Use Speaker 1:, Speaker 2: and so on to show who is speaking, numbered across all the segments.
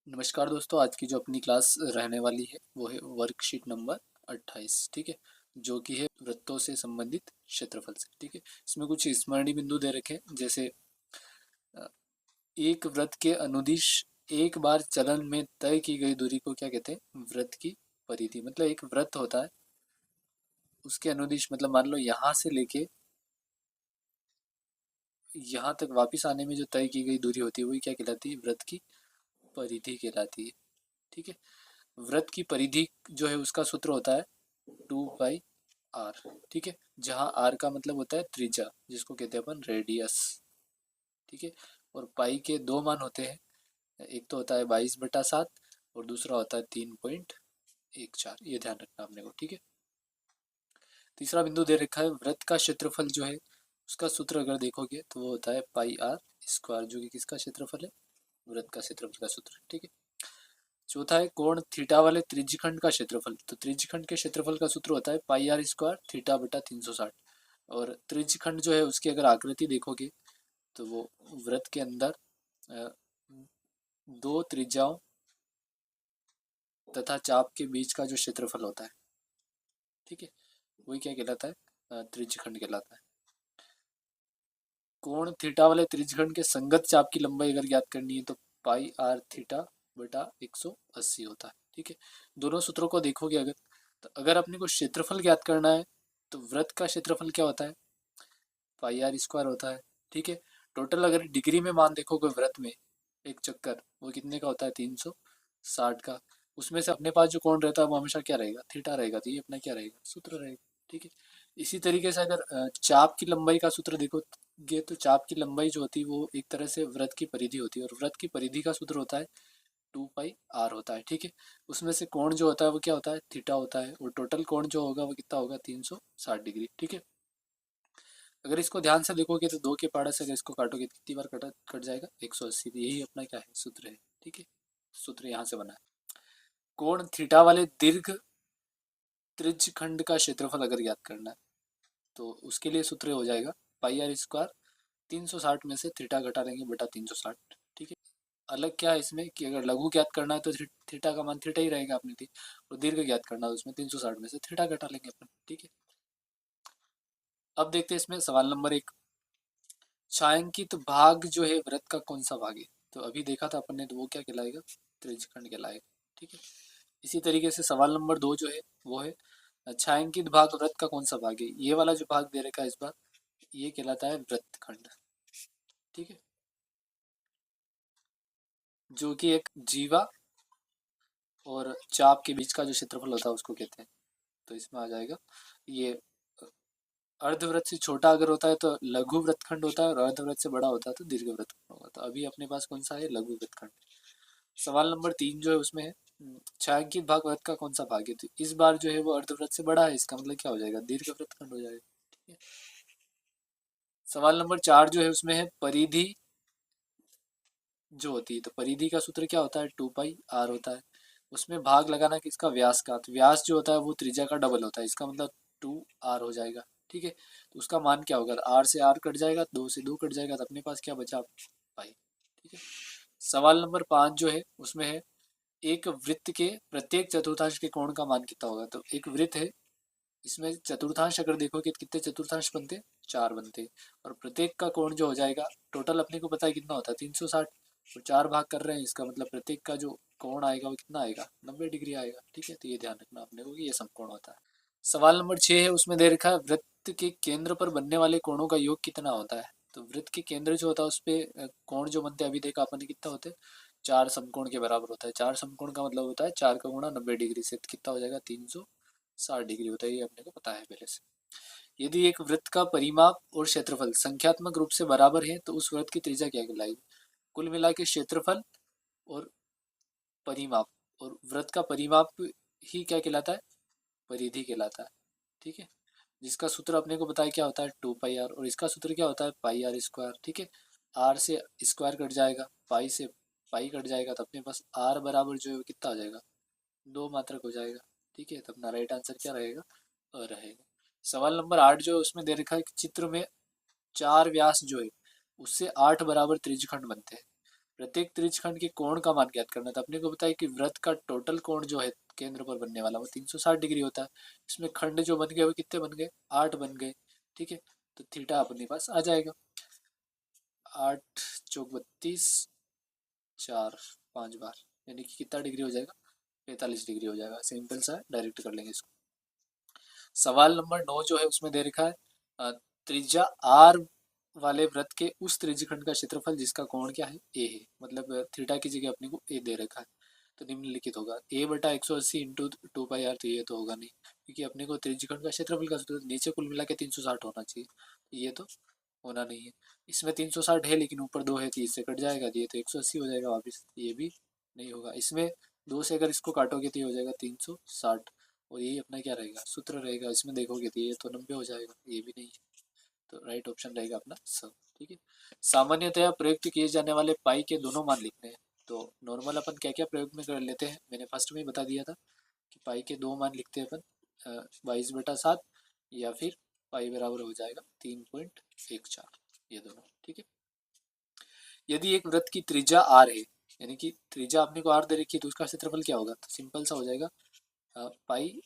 Speaker 1: नमस्कार दोस्तों, आज की जो अपनी क्लास रहने वाली है वो है वर्कशीट नंबर 28। ठीक है, जो कि है वृत्तों से संबंधित क्षेत्रफल से। ठीक है, इसमें कुछ स्मरणीय बिंदु दे रखे हैं, जैसे अ, एक वृत्त के अनुदिश एक बार चलन में तय की गई दूरी को क्या कहते हैं? वृत्त की परिधि। मतलब एक वृत्त होता है, उसके अनुदिश मतलब मान लो यहाँ से लेके यहाँ तक वापिस आने में जो तय की गई दूरी होती है वही क्या कहलाती है? वृत्त की परिधि कहलाती है। ठीक है, वृत्त की परिधि जो है उसका सूत्र होता है 2 पाई आर। ठीक है, जहाँ आर का मतलब होता है त्रिज्या, जिसको कहते हैं अपन रेडियस। ठीक है, और पाई के दो मान होते हैं, एक तो होता है 22/7 और दूसरा होता है 3.14। ये ध्यान रखना अपने को। ठीक है, तीसरा बिंदु दे रखा है वृत्त का क्षेत्रफल जो है उसका सूत्र अगर देखोगे तो वो होता है पाई आर स्क्वायर, जो कि किसका क्षेत्रफल है? वृत्त का क्षेत्रफल का सूत्र। ठीक है, चौथा है कोण थीटा वाले त्रिज्यखंड का क्षेत्रफल। तो त्रिज्यखंड के क्षेत्रफल का सूत्र होता है पाई आर स्क्वायर थीटा बटा 360। और त्रिज्यखंड जो है उसकी अगर आकृति देखोगे तो वो वृत्त के अंदर दो त्रिज्याओं तथा चाप के बीच का जो क्षेत्रफल होता है, ठीक है, वही क्या कहलाता है? त्रिज्यखंड कहलाता है। कोण थीटा वाले त्रिज्यखंड के संगत चाप की लंबाई अगर ज्ञात करनी है तो पाई आर थीटा बटा 180 होता है। ठीक है, दोनों सूत्रों को देखोगे अगर, तो अगर अपने को क्षेत्रफल ज्ञात करना है तो वृत्त का क्षेत्रफल क्या होता है? पाई आर स्क्वायर होता है। ठीक है, टोटल अगर डिग्री में मान देखोगे वृत्त में एक चक्कर वो कितने का होता है? 360 का। उसमें से अपने पास जो कोण रहता है वो हमेशा क्या रहेगा? थीटा रहेगा। तो ये अपना क्या रहेगा? सूत्र रहेगा। ठीक है, इसी तरीके से अगर चाप की लंबाई का सूत्र देखोगे तो चाप की लंबाई जो होती है वो एक तरह से वृत्त की परिधि होती है, और वृत्त की परिधि का सूत्र होता है 2 पाई आर होता है। ठीक है, उसमें से कोण जो होता है वो क्या होता है? थीटा होता है, और टोटल कोण जो होगा वो कितना होगा? 360 डिग्री। ठीक है, अगर इसको ध्यान से देखोगे तो दो के पाड़ा से अगर इसको काटोगे तो कितनी बार कट जाएगा? 180। यही अपना क्या है? सूत्र है। ठीक है, सूत्र यहाँ से बना है। कोण थीटा वाले दीर्घ त्रिज्यखंड का क्षेत्रफल अगर ज्ञात करना है तो उसके लिए सूत्र हो जाएगा पाई आर स्क्वायर 360 में से थीटा घटा लेंगे बटा 360। ठीक है, अलग क्या है इसमें कि अगर लघु ज्ञात करना है तो थीटा का मान थीटा ही रहेगा अपने थी, और दीर्घ ज्ञात करना है तो उसमें 360 में से थीटा घटा लेंगे अपन। ठीक है, अब देखते हैं इसमें सवाल नंबर 1। छायांकित भाग जो है वृत्त का कौन सा भाग है? तो अभी देखा था अपन ने, तो वो क्या कहलाएगा? त्रिज्यखंड कहलाएगा। ठीक है, इसी तरीके से सवाल नंबर 2 जो है वो है छायांकित भाग वृत्त का कौन सा भाग है? ये वाला जो भाग दे रखा है इस बार, ये कहलाता है वृत्तखंड। ठीक है, जो कि एक जीवा और चाप के बीच का जो क्षेत्रफल होता है उसको कहते हैं। तो इसमें आ जाएगा ये अर्धवृत्त से छोटा अगर होता है तो लघु वृत्तखंड होता है, और अर्धवृत्त से बड़ा होता है तो दीर्घ वृत्तखंड होगा। तो अभी अपने पास कौन सा है? लघु वृत्तखंड। सवाल नंबर 3 जो है उसमें है छायांकित भाग वृत्त का कौन सा भाग है? तो इस बार जो है वो अर्धवृत्त से बड़ा है, इसका मतलब क्या हो जाएगा? दीर्घ वृत्तखंड हो जाएगा। ठीक है, सवाल नंबर 4 जो है उसमें है परिधि जो होती है, तो परिधि का सूत्र क्या होता है? 2 पाई आर होता है। उसमें भाग लगाना किसका? व्यास का। तो व्यास जो होता है वो त्रिज्या का डबल होता है, इसका मतलब 2 आर हो जाएगा। ठीक है, तो उसका मान क्या होगा? आर से आर कट जाएगा, 2 से 2 कट जाएगा, तो अपने पास क्या बचा? पाई। ठीक है, सवाल नंबर 5 जो है उसमें है एक वृत्त के प्रत्येक चतुर्थांश के कोण का मान कितना होगा? तो एक वृत्त है, इसमें चतुर्थांश अगर देखोगे तो कितने चतुर्थांश बनते हैं? 4 बनते हैं, और प्रत्येक का कोण जो हो जाएगा टोटल अपने को पता है कितना होता है? 360, और 4 भाग कर रहे हैं, इसका मतलब प्रत्येक का जो कोण आएगा वो कितना आएगा? 90 डिग्री आएगा। ठीक है, तो ये ध्यान रखना अपने को कि ये समकोण होता है। सवाल नंबर 6 है, उसमें दे रखा है वृत्त के केंद्र पर बनने वाले कोणों का योग कितना होता है? तो वृत्त के केंद्र जो होता है उस पे कोण जो बनते हैं अभी देखा अपन ने कितना होते हैं? 4 समकोण के बराबर होता है। 4 समकोण का मतलब होता है 4 का गुणा 90 डिग्री से, तो कितना हो जाएगा? 360 डिग्री होता है। ये अपने को पता है पहले से। यदि एक वृत्त का परिमाप और क्षेत्रफल संख्यात्मक रूप से बराबर है तो उस वृत्त की त्रिज्या क्या कहलाएगी? कुल मिला के क्षेत्रफल और परिमाप, और वृत्त का परिमाप ही क्या कहलाता है? परिधि कहलाता है। ठीक है, जिसका सूत्र अपने को पता है क्या होता है? 2 पाई आर, और इसका सूत्र क्या होता है? पाई आर स्क्वायर। ठीक है, आर से स्क्वायर कट जाएगा, पाई से पाई कट जाएगा, तो अपने पास आर बराबर जो है कितना हो जाएगा? 2 मात्रक हो जाएगा। ठीक है, तो अपना राइट आंसर क्या रहेगा? रहेगा। सवाल नंबर 8 जो है उसमें दे रखा है कि चित्र में 4 व्यास जो है उससे 8 बराबर त्रिज्यखंड बनते हैं। प्रत्येक त्रिज्यखंड के कोण का मान ज्ञात करना था। अपने को बताया कि वृत्त का टोटल कोण जो है केंद्र पर बनने वाला वो 360 डिग्री होता है। इसमें खंड जो बन गए वो कितने बन गए, 8 बन गए। ठीक है, तो थीटा अपने पास आ जाएगा 8 चौक 32, 4 5 बार, यानी कि कितना डिग्री हो जाएगा, 45 डिग्री हो जाएगा। सिंपल सा डायरेक्ट कर लेंगे इसको। सवाल नंबर 9 जो है उसमें दे रखा है त्रिज्या आर वाले वृत्त के उस त्रिज्यखंड का क्षेत्रफल जिसका कोण क्या है, ए है। मतलब थीटा की जगह अपने को ए दे रखा है, तो निम्नलिखित होगा ए बटा 180 इंटू 2 पाई आर। तो ये तो होगा नहीं, क्योंकि अपने को त्रिज्यखंड का क्षेत्रफल का सूत्र नीचे कुल मिला के 360 होना चाहिए, तो ये तो होना नहीं है। इसमें 360 है लेकिन ऊपर 2 है, 30 से कट जाएगा, ये तो 180 हो जाएगा वापिस, ये भी नहीं होगा। इसमें 2 से अगर इसको काटोगे तो ये हो जाएगा 360, और यही अपना क्या रहेगा, सूत्र रहेगा। इसमें देखोगे तो ये तो 90 हो जाएगा, ये भी नहीं है, तो राइट ऑप्शन रहेगा अपना सब। ठीक है, सामान्यतया प्रयुक्त किए जाने वाले पाई के दोनों मान लिखने हैं। तो नॉर्मल अपन क्या क्या प्रयोग में कर लेते हैं, मैंने फर्स्ट में ही बता दिया था कि पाई के 2 मान लिखते हैं अपन, 22/7 या फिर पाई बराबर हो जाएगा 3.14, ये दोनों। ठीक है, यदि एक वृत्त की त्रिज्या आर है, यानी कि त्रिज्या अपने को आर दे रखी है, तो उसका क्षेत्रफल क्या होगा, तो सिंपल सा हो जाएगा पाई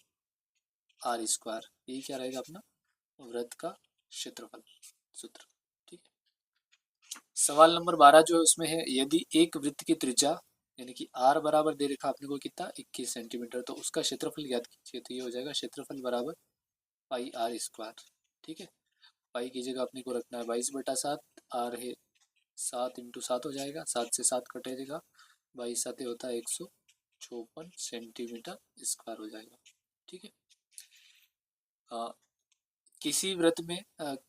Speaker 1: आर स्क्वायर। यही क्या रहेगा अपना वृत्त का क्षेत्रफल सूत्र। ठीक है, सवाल नंबर 12 जो है उसमें है यदि एक वृत्त की त्रिज्या यानी कि आर बराबर दे रखा अपने को कितना 21 सेंटीमीटर, तो उसका क्षेत्रफल ज्ञात कीजिए। तो ये हो जाएगा क्षेत्रफल बराबर पाई आर स्क्वायर। ठीक है, पाई की जगह अपने को रखना है 22/7, आर है 7 इंटू 7 हो जाएगा, 7 से 7 कटेगा, 22 7 होता है 154 सेंटीमीटर स्क्वायर हो जाएगा। ठीक है, किसी वृत्त में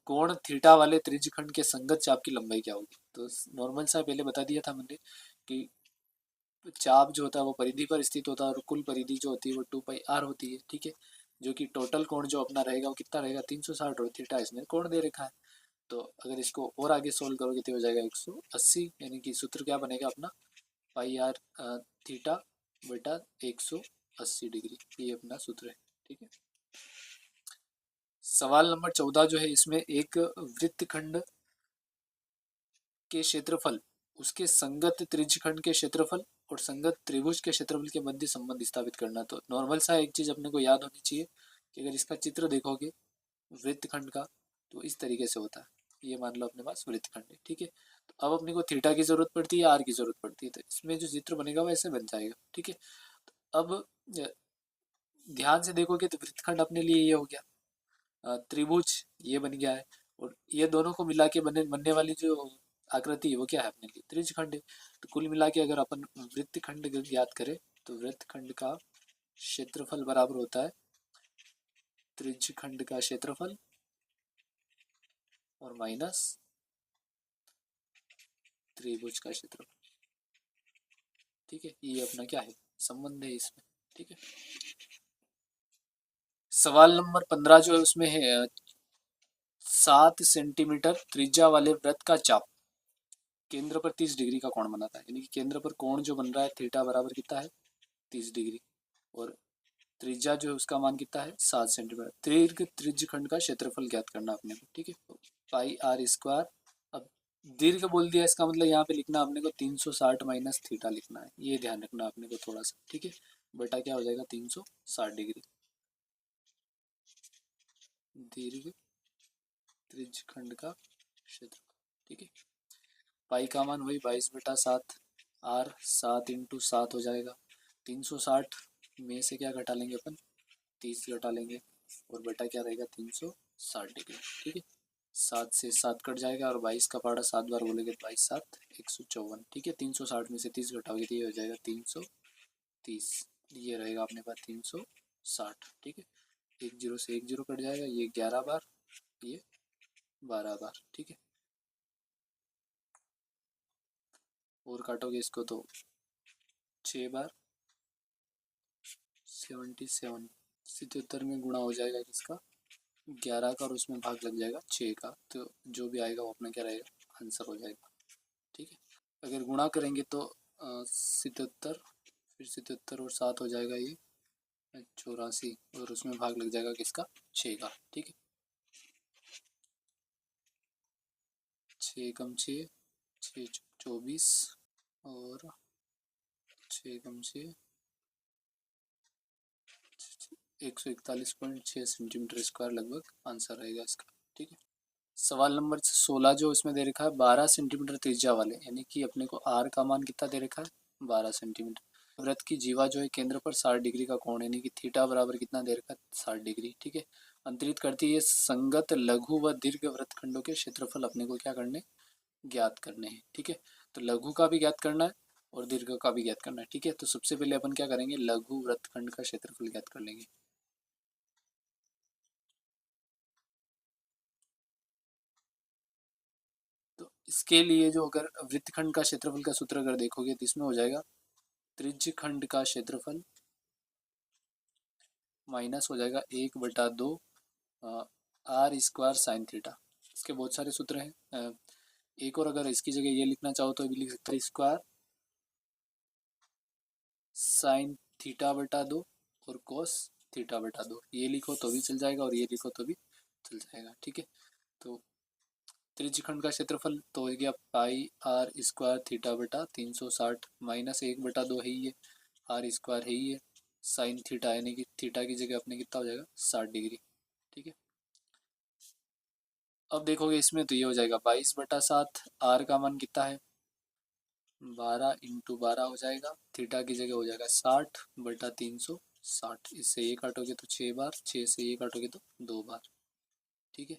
Speaker 1: कोण थीटा वाले त्रिज्यखंड के संगत चाप की लंबाई क्या होगी। तो नॉर्मल सा पहले बता दिया था मैंने कि चाप जो होता है वो परिधि पर स्थित होता है, और कुल परिधि जो होती है वो 2 पाई आर होती है। ठीक है, जो कि टोटल कोण जो अपना रहेगा वो कितना रहेगा 360, और थीटा इसमें कोण दे रखा है। तो अगर इसको और आगे सोल्व करोगे तो हो जाएगा 180, यानी कि सूत्र क्या बनेगा अपना पाई आर थीटा बटा 180 डिग्री, ये अपना सूत्र है। ठीक है, सवाल नंबर 14 जो है इसमें एक वृत्तखंड के क्षेत्रफल, उसके संगत त्रिज्यखंड के क्षेत्रफल और संगत त्रिभुज के क्षेत्रफल के मध्य संबंध स्थापित करना। तो नॉर्मल सा एक चीज अपने को याद होनी चाहिए कि अगर इसका चित्र देखोगे वृत्तखंड का तो इस तरीके से होता है। ये मान लो अपने पास वृत्तखंड है। ठीक है, तो अब अपने को थीटा की जरूरत पड़ती है, आर की जरूरत पड़ती है, तो इसमें जो चित्र बनेगा वो ऐसे बन जाएगा। ठीक है, तो अब ध्यान से देखोगे तो वृत्तखंड अपने लिए ये हो गया, त्रिभुज ये बन गया है, और ये दोनों को मिला के बनने वाली जो आकृति है वो क्या है अपने लिए त्रिज्यखंड है। तो कुल मिला के अगर अपन वृत्तखंड ज्ञात करें तो वृत्तखंड का क्षेत्रफल बराबर होता है त्रिज्यखंड का क्षेत्रफल और माइनस त्रिभुज का क्षेत्रफल। ठीक है, ये अपना क्या है संबंध है इसमें। ठीक है, सवाल नंबर 15 जो है उसमें है 7 सेंटीमीटर त्रिज्या वाले वृत्त का चाप केंद्र पर 30 डिग्री का कोण बनाता है। यानी कि केंद्र पर कोण जो बन रहा है थीटा बराबर कितना है 30 डिग्री, और त्रिज्या जो है उसका मान कितना है 7 सेंटीमीटर। दीर्घ त्रिज्यखंड का क्षेत्रफल ज्ञात करना अपने को। ठीक है, पाई आर स्क्वायर। अब दीर्घ बोल दिया, इसका मतलब यहाँ पे लिखना अपने को 360 माइनस थीटा लिखना है, ये ध्यान रखना अपने को थोड़ा सा। ठीक है, बटा क्या हो जाएगा 360 डिग्री। दीर्घ त्रिज्यखंड का क्षेत्रफल। ठीक है, पाई का मान वही 22/7, आर 7 इंटू 7 हो जाएगा, 360 में से क्या घटा लेंगे अपन 30 घटा लेंगे, और बटा क्या रहेगा 360 डिग्री। ठीक है, 7 से 7 कट जाएगा, और 22 का पारा 7 बार बोलेंगे 22 7 154। ठीक है, 360 में से 30 घटाओगे तो ये हो जाएगा 330, ये रहेगा अपने पास 360। ठीक है, 1 0 से 1 0 कट जाएगा, ये 11 बार, ये 12 बार। ठीक है, और काटोगे इसको तो 6 बार 77, 77 में गुणा हो जाएगा किसका 11 का, और उसमें भाग लग जाएगा 6 का, तो जो भी आएगा वो अपना क्या रहेगा आंसर हो जाएगा। ठीक है, अगर गुणा करेंगे तो 77, फिर 77 और 7 हो जाएगा ये 84, और उसमें भाग लग जाएगा किसका 6 का। ठीक है, 6 कम 6 6 24, और 6 141.6 सेंटीमीटर स्क्वायर लगभग आंसर रहेगा इसका। ठीक है। सवाल नंबर 16 जो इसमें दे रखा है 12 सेंटीमीटर त्रिज्या वाले, यानी कि अपने को आर का मान कितना दे रखा है 12 सेंटीमीटर। वृत्त की जीवा जो है केंद्र पर 60 डिग्री का कोण, यानी कि थीटा बराबर कितना दे रखा है 60 डिग्री। ठीक है। अंतरित करती है संगत लघु व दीर्घ वृत्तखंडों के क्षेत्रफल अपने को क्या करने, ज्ञात करने हैं। ठीक है। तो लघु का भी ज्ञात करना है और दीर्घ का भी ज्ञात करना है। ठीक है। तो सबसे पहले अपन क्या करेंगे, लघु वृत्तखंड का क्षेत्रफल ज्ञात कर लेंगे। तो इसके लिए जो अगर वृत्तखंड का क्षेत्रफल का सूत्र अगर देखोगे तो इसमें हो जाएगा त्रिज्य खंड का क्षेत्रफल माइनस हो जाएगा 1/2 आर स्क्वायर साइन थीटा। इसके बहुत सारे सूत्र हैं। एक और अगर इसकी जगह ये लिखना चाहो तो भी लिख सकते हैं, स्क्वायर साइन थीटा/2 और कोस थीटा/2। ये लिखो तो भी चल जाएगा और ये लिखो तो भी चल जाएगा। ठीक है। तो त्रिज्यखंड का क्षेत्रफल तो हो गया पाई आर स्क्वायर थीटा/360 माइनस 1/2 है ही है, आर स्क्वायर है ही है, साइन थीटा यानी कि थीटा की जगह अपने कितना हो जाएगा 60 डिग्री। ठीक है। अब देखोगे इसमें तो ये हो जाएगा 22/7, आर का मान कितना है 12 × 12 हो जाएगा, थीटा की जगह हो जाएगा 60/360। इससे ये काटोगे तो 6 बार, 6 से ये काटोगे तो 2 बार। ठीक है।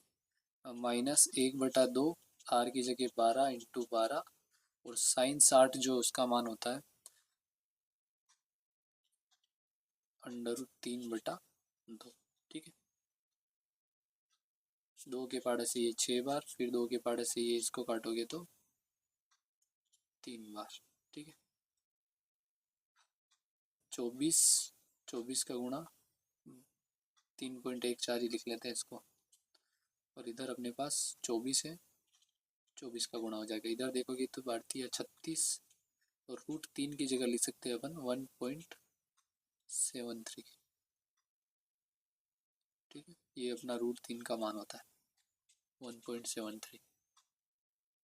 Speaker 1: अब माइनस 1/2 आर की जगह 12 × 12 और साइन 60 जो उसका मान होता है √3/2। ठीक है। 2 के पाड़े से ये 6 बार, फिर 2 के पाड़े से ये इसको काटोगे तो 3 बार। ठीक है। 24, 24 का गुणा 3.14 ही लिख लेते हैं इसको, और इधर अपने पास 24 है, 24 का गुणा हो जाएगा। इधर देखोगे तो भारतीय 36 और √3 की जगह लिख सकते हैं अपन 1.73। ठीक है। ये अपना √3 का मान होता है 1.73।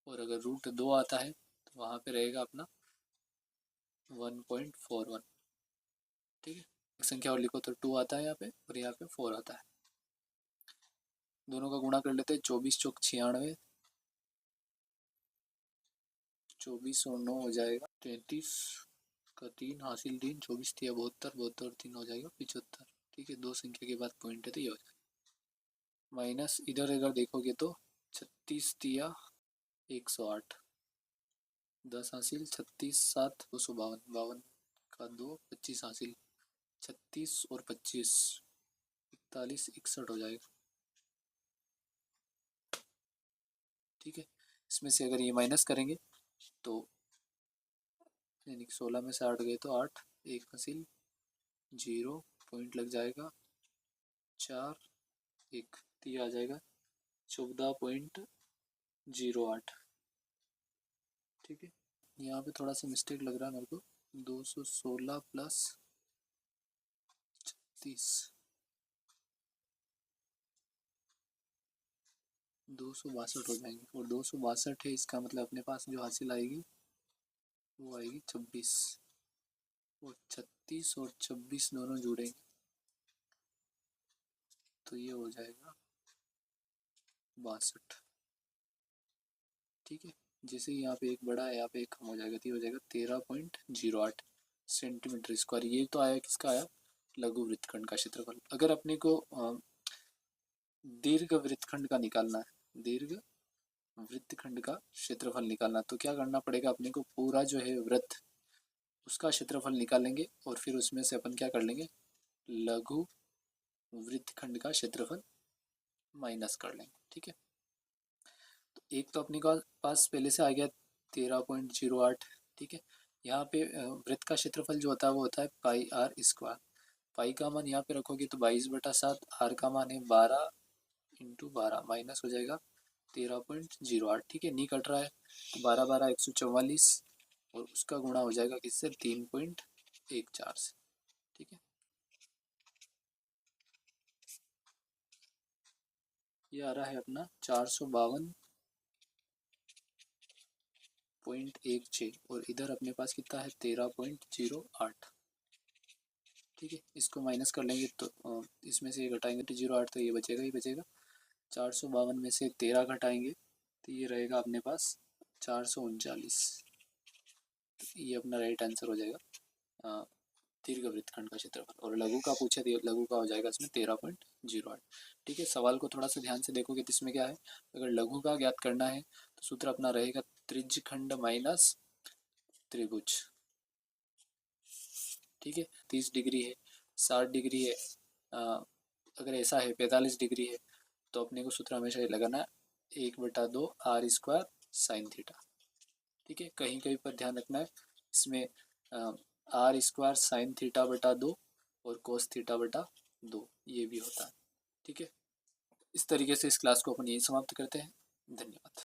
Speaker 1: और अगर √2 आता है तो वहाँ पे रहेगा अपना 1.41। ठीक है। एक संख्या और लिखो तो 2 आता है यहाँ पे और यहाँ पे 4 आता है। दोनों का गुणा कर लेते हैं, 24 चौक 96, 24 और 9 हो जाएगा 33 का 3 हासिल 3, 24 तिया 72, 72 3 हो जाएगा 75। ठीक है। 2 संख्या के बाद पॉइंट है तो ये हो जाएगा माइनस, इधर अगर देखोगे तो 36 तिया 108, 10 हासिल 36 7 252, 52 का 2 25 हासिल 36 और 25 41 61 हो जाएगा। ठीक है। इसमें से अगर ये माइनस करेंगे तो यानी कि 16 में से 8 गए तो 8, 1 हासिल 0 पॉइंट लग जाएगा 4 1, तो ये आ जाएगा 14.08। ठीक है। यहाँ पे थोड़ा सा मिस्टेक लग रहा है मेरे को, 216 प्लस 36 262 हो जाएंगे, और 262 है, इसका मतलब अपने पास जो हासिल आएगी वो आएगी 26, और 36 और 26 दोनों जुड़ेंगे तो ये हो जाएगा 62। ठीक है। जैसे यहाँ पे एक बड़ा है यहाँ पे एक कम हो जाएगा तो ये हो जाएगा 13.08 सेंटीमीटर स्क्वायर। ये तो आया किसका आया, लघु वृत्तखंड का क्षेत्रफल। अगर अपने को दीर्घ वृत्तखंड का निकालना है, दीर्घ वृत्तखंड का क्षेत्रफल निकालना, तो क्या करना पड़ेगा अपने को, पूरा जो है वृत्त उसका क्षेत्रफल निकालेंगे और फिर उसमें से अपन क्या कर लेंगे, लघु वृत्तखंड का क्षेत्रफल माइनस कर लेंगे। ठीक है। तो एक तो अपने पास पहले से आ गया 13.08। ठीक है। यहाँ पे वृत्त का क्षेत्रफल जो होता है वो होता है पाई आर स्क्वायर। पाई का मान यहाँ पे रखोगे तो 22/7, आर का मान है 12 × 12 माइनस हो जाएगा 13.08। ठीक है। नहीं कट रहा है तो 12 12 144 और उसका गुणा हो जाएगा किससे 3.14 से। ठीक है। ये आ रहा है अपना 452.14 13.16 और इधर अपने पास कितना है 13.08। ठीक है, इसको माइनस कर लेंगे तो इसमें से ये घटाएंगे तो 0.8 तो ये बचेगा ही बचेगा। 452 में से 13 घटाएंगे तो ये रहेगा अपने पास 439। ये अपना राइट आंसर हो जाएगा दीर्घ वृत्तखंड का क्षेत्रफल। और लघु का पूछे तो लघु का हो जाएगा इसमें 13.08। ठीक है, सवाल को थोड़ा सा ध्यान से देखोगे तो इसमें क्या है, अगर लघु का ज्ञात करना है तो सूत्र अपना रहेगा त्रिज्यखंड माइनस त्रिभुज। ठीक है, 30 डिग्री है, 60 डिग्री है, अगर ऐसा है 45 डिग्री है तो अपने को सूत्र हमेशा ये लगाना 1/2 आर स्क्वायर साइन थीटा। ठीक है, कहीं कहीं पर ध्यान रखना है इसमें आर स्क्वायर साइन थीटा बटा 2 और कोस थीटा बटा 2 ये भी होता है। ठीक है, इस तरीके से इस क्लास को अपन यही समाप्त करते हैं। धन्यवाद।